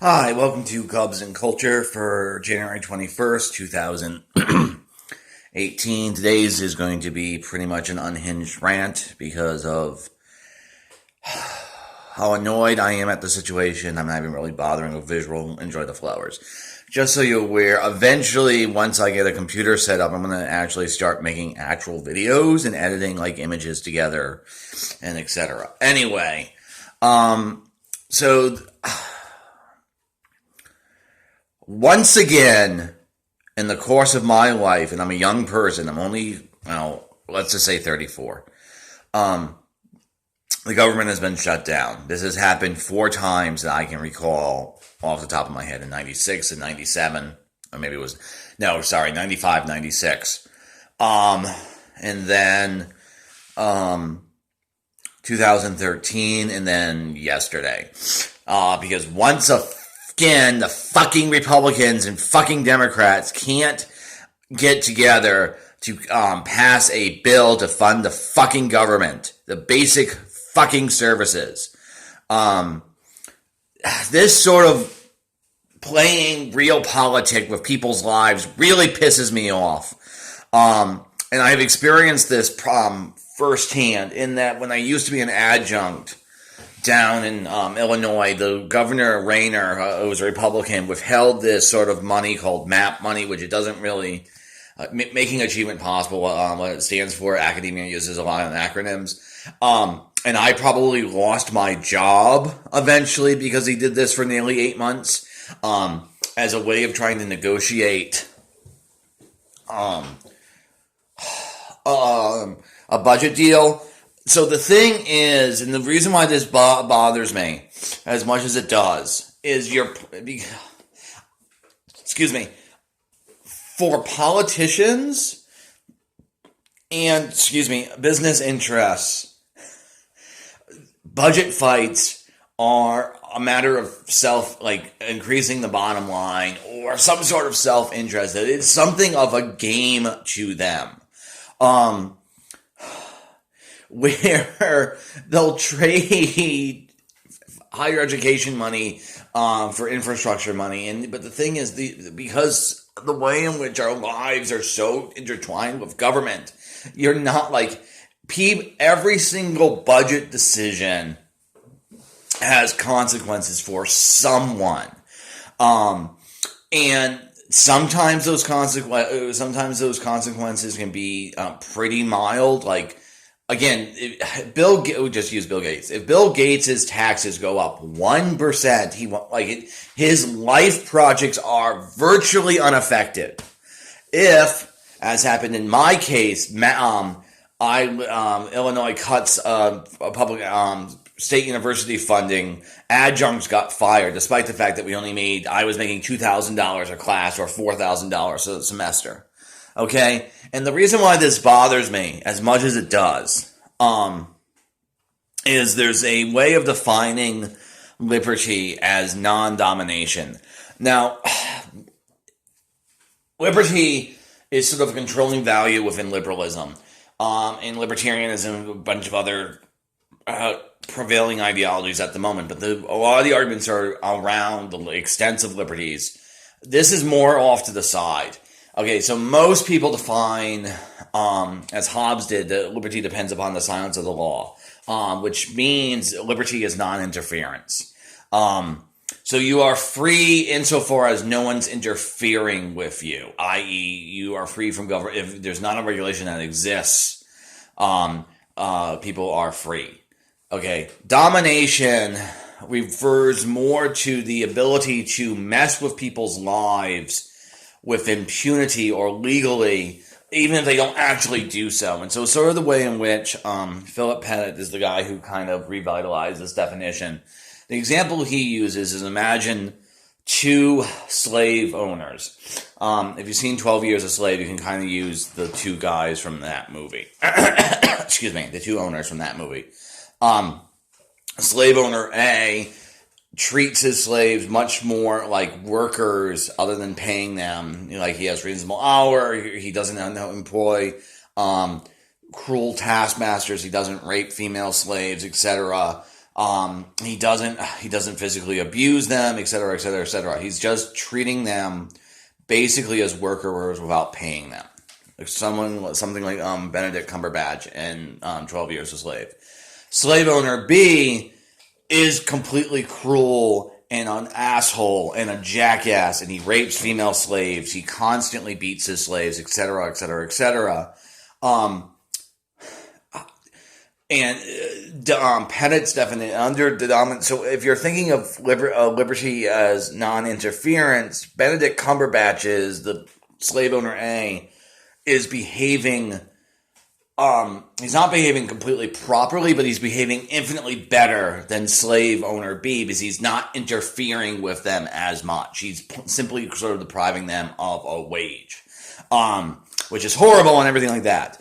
Hi, welcome to Cubs and Culture for January 21st, 2018. Today's is going to be pretty much an unhinged rant because of how annoyed I am at the situation. I'm not even really bothering with visual. Enjoy the flowers. Just so you're aware, eventually, once I get a computer set up, I'm going to actually start making actual videos and editing like images together and etc. Anyway, so once again, in the course of my life, and I'm a young person, I'm only, let's just say 34, the government has been shut down. This has happened 4 times that I can recall off the top of my head, in 96 and 97, or maybe it was, 95, 96. And then 2013, and then yesterday. Because once again, the fucking Republicans and fucking Democrats can't get together to pass a bill to fund the fucking government, the basic fucking services. This sort of playing real politic with people's lives really pisses me off. And I've experienced this problem firsthand in that when I used to be an adjunct down in Illinois, the governor Rayner, who was a Republican, withheld this sort of money called MAP money, which it doesn't really making achievement possible. What it stands for, academia uses a lot of acronyms. And I probably lost my job eventually because he did this for nearly 8 months as a way of trying to negotiate a budget deal. So the thing is, and the reason why this bothers me as much as it does, is for politicians and, business interests, budget fights are a matter of increasing the bottom line or some sort of self-interest. It's something of a game to them. Where they'll trade higher education money for infrastructure money. But the thing is, because the way in which our lives are so intertwined with government, you're not every single budget decision has consequences for someone. And sometimes those consequences can be pretty mild. Again, we'll just use Bill Gates. If Bill Gates' taxes go up 1%, his life projects are virtually unaffected. If, as happened in my case, Illinois cuts public state university funding, adjuncts got fired, despite the fact that I was making $2,000 a class or $4,000 a semester. Okay? And the reason why this bothers me as much as it does, is there's a way of defining liberty as non-domination. Now, liberty is sort of a controlling value within liberalism. And libertarianism, a bunch of other prevailing ideologies at the moment. But a lot of the arguments are around the extensive liberties. This is more off to the side. Okay, so most people define, as Hobbes did, that liberty depends upon the silence of the law, which means liberty is non-interference. So you are free insofar as no one's interfering with you, i.e. you are free from government. If there's not a regulation that exists, people are free. Okay, domination refers more to the ability to mess with people's lives with impunity or legally, even if they don't actually do so. And so sort of the way in which Philip Pettit is the guy who kind of revitalized this definition. The example he uses is, imagine 2 slave owners. If you've seen 12 Years a Slave, you can kind of use the 2 guys from that movie. The 2 owners from that movie. Slave owner A treats his slaves much more like workers other than paying them. He has reasonable hour. He doesn't employ cruel taskmasters. He doesn't rape female slaves, etc. He doesn't physically abuse them, et cetera, et cetera, et cetera. He's just treating them basically as workers without paying them. Like something like Benedict Cumberbatch in 12 Years a Slave. Slave owner B is completely cruel and an asshole and a jackass, and he rapes female slaves. He constantly beats his slaves, et cetera, et cetera, et cetera. Pettit's definition under the dominant. So if you're thinking of liberty as non-interference, Benedict Cumberbatch is the slave owner A is behaving. He's not behaving completely properly, but he's behaving infinitely better than slave owner B because he's not interfering with them as much. He's simply sort of depriving them of a wage, which is horrible and everything like that.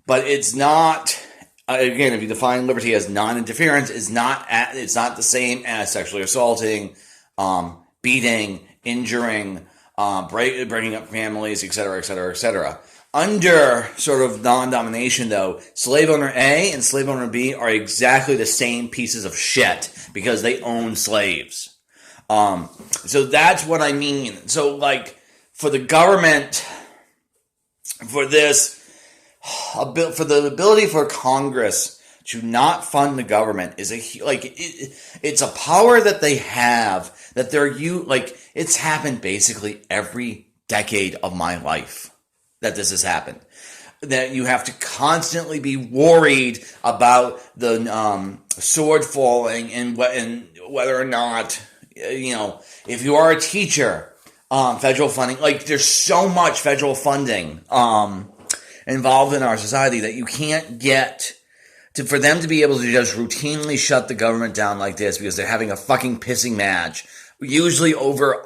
But it's not. Again, if you define liberty as non-interference, it's not the same as sexually assaulting, beating, injuring, breaking up families, et cetera, et cetera, et cetera. Under sort of non-domination, though, slave owner A and slave owner B are exactly the same pieces of shit because they own slaves. So that's what I mean. So, like, for the government, for this. For the ability for Congress to not fund the government is it's a power that they have that it's happened basically every decade of my life that this has happened. That you have to constantly be worried about the sword falling and whether or not if you are a teacher, federal funding, there's so much federal funding involved in our society that you can't get for them to be able to just routinely shut the government down like this because they're having a fucking pissing match, usually over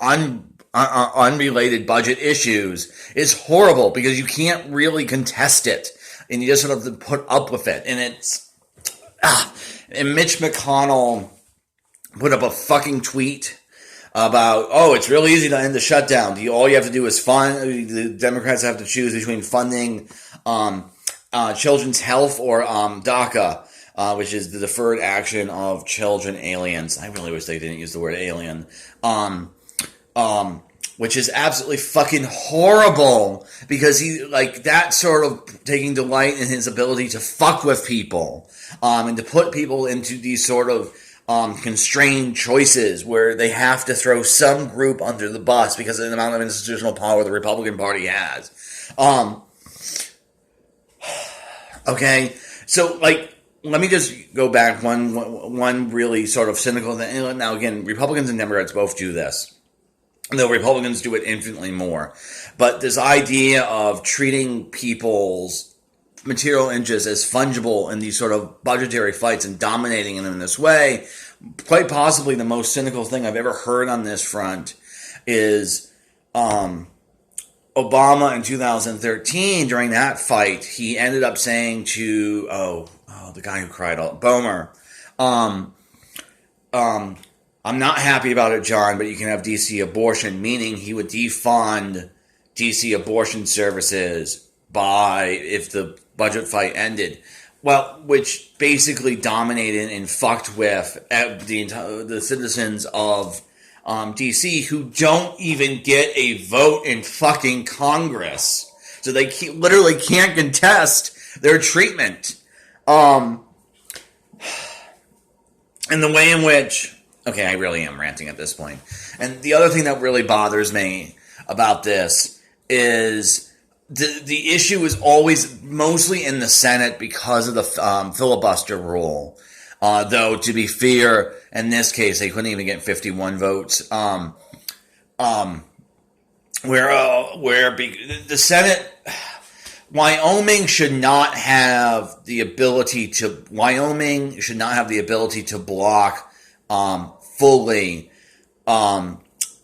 unrelated budget issues, is horrible because you can't really contest it and you just sort of put up with it. And and Mitch McConnell put up a fucking tweet about, it's really easy to end the shutdown. All you have to do is the Democrats have to choose between funding children's health or DACA, which is the Deferred Action of Children Aliens. I really wish they didn't use the word alien. Which is absolutely fucking horrible because that's sort of taking delight in his ability to fuck with people, and to put people into these sort of constrained choices where they have to throw some group under the bus because of the amount of institutional power the Republican Party has. Okay, so let me just go back one really sort of cynical thing. Now again, Republicans and Democrats both do this, though Republicans do it infinitely more. But this idea of treating people's material interests as fungible in these sort of budgetary fights and dominating them in this way, quite possibly the most cynical thing I've ever heard on this front is Obama in 2013, during that fight, he ended up saying to, the guy who cried out, Boehmer, I'm not happy about it, John, but you can have DC abortion, meaning he would defund DC abortion services if the budget fight ended. Well, which basically dominated and fucked with the citizens of DC who don't even get a vote in fucking Congress. So they literally can't contest their treatment. And the way in which... Okay, I really am ranting at this point. And the other thing that really bothers me about this is the issue is always mostly in the Senate because of the filibuster rule. Though, to be fair, in this case, they couldn't even get 51 votes. Where the Senate... Wyoming should not have the ability to block fully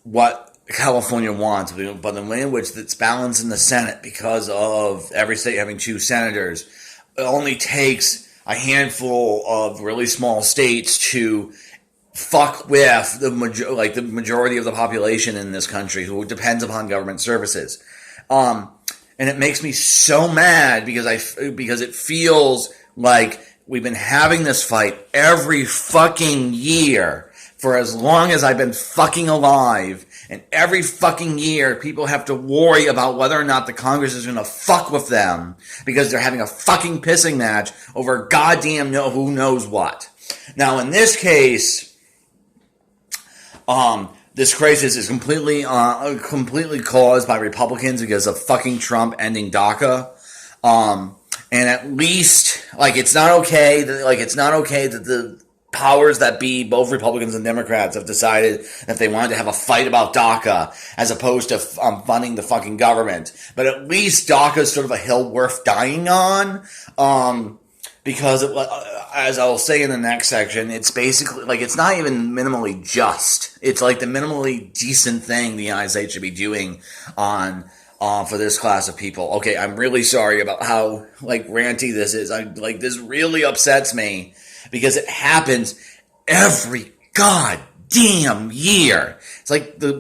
what California wants, but the way in which it's balanced in the Senate because of every state having 2 senators, it only takes a handful of really small states to fuck with the majority of the population in this country who depends upon government services. And it makes me so mad because it feels like we've been having this fight every fucking year for as long as I've been fucking alive. And every fucking year, people have to worry about whether or not the Congress is going to fuck with them because they're having a fucking pissing match over goddamn who knows what. Now, in this case, this crisis is completely caused by Republicans because of fucking Trump ending DACA. And at least, it's not okay that the powers that be, both Republicans and Democrats, have decided that they wanted to have a fight about DACA as opposed to funding the fucking government. But at least DACA is sort of a hill worth dying on. Because, as I'll say in the next section, it's basically, it's not even minimally just. It's the minimally decent thing the United States should be doing for this class of people. Okay, I'm really sorry about how, ranty this is. This really upsets me because it happens every goddamn year. It's the